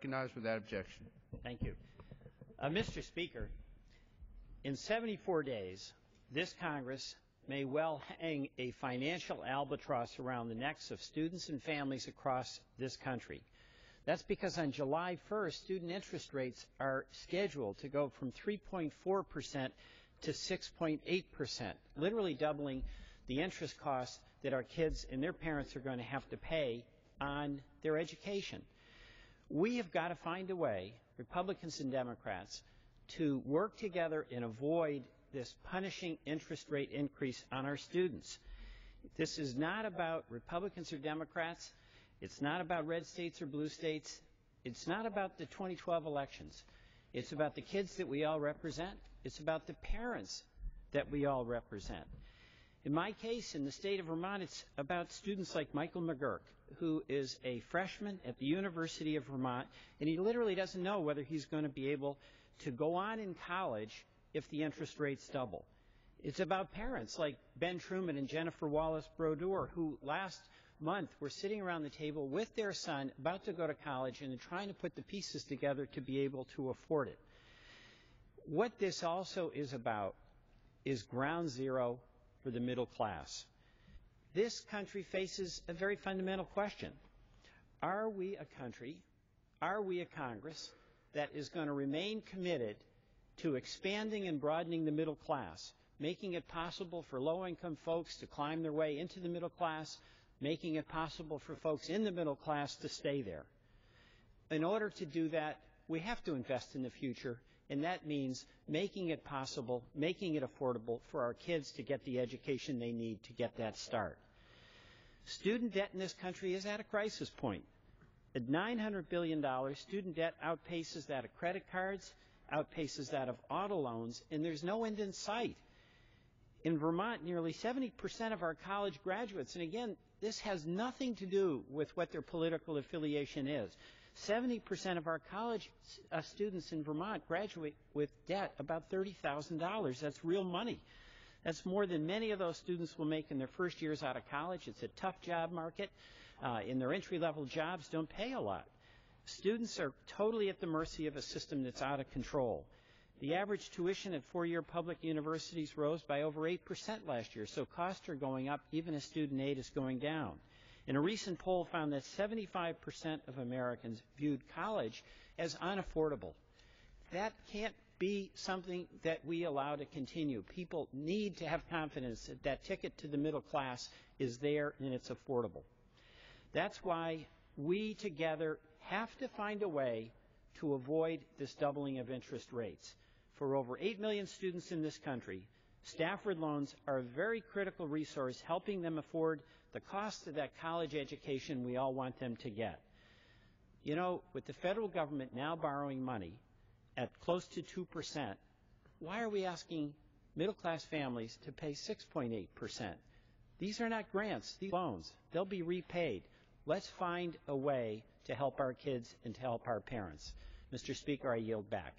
recognized without objection. Thank you. Mr. Speaker, in 74 days, this Congress may well hang a financial albatross around the necks of students and families across this country. That's because on July 1st, student interest rates are scheduled to go from 3.4% to 6.8%, literally doubling the interest costs that our kids and their parents are going to have to pay on their education. We have got to find a way, Republicans and Democrats, to work together and avoid this punishing interest rate increase on our students. This is not about Republicans or Democrats. It's not about red states or blue states. It's not about the 2012 elections. It's about the kids that we all represent. It's about the parents that we all represent. In my case, in the state of Vermont, it's about students like Michael McGurk, who is a freshman at the University of Vermont, and he literally doesn't know whether he's going to be able to go on in college if the interest rates double. It's about parents like Ben Truman and Jennifer Wallace Brodeur, who last month were sitting around the table with their son about to go to college and trying to put the pieces together to be able to afford it. What this also is about is ground zero for the middle class. This country faces a very fundamental question. Are we a country, are we a Congress that is going to remain committed to expanding and broadening the middle class, making it possible for low-income folks to climb their way into the middle class, making it possible for folks in the middle class to stay there? In order to do that, we have to invest in the future, and that means making it possible, making it affordable for our kids to get the education they need to get that start. Student debt in this country is at a crisis point. At $900 billion, student debt outpaces that of credit cards, outpaces that of auto loans, and there's no end in sight. In Vermont, nearly 70% of our college graduates, and again, this has nothing to do with what their political affiliation is. 70% of our college students in Vermont graduate with debt about $30,000. That's real money. That's more than many of those students will make in their first years out of college. It's a tough job market. In their entry-level jobs, don't pay a lot. Students are totally at the mercy of a system that's out of control. The average tuition at four-year public universities rose by over 8% last year, so costs are going up even as student aid is going down. And a recent poll found that 75% of Americans viewed college as unaffordable. That can't be something that we allow to continue. People need to have confidence that that ticket to the middle class is there and it's affordable. That's why we together have to find a way to avoid this doubling of interest rates. For over 8 million students in this country, Stafford loans are a very critical resource helping them afford the cost of that college education we all want them to get. You know, with the federal government now borrowing money at close to 2%, why are we asking middle-class families to pay 6.8%? These are not grants, these are loans. They'll be repaid. Let's find a way to help our kids and to help our parents. Mr. Speaker, I yield back.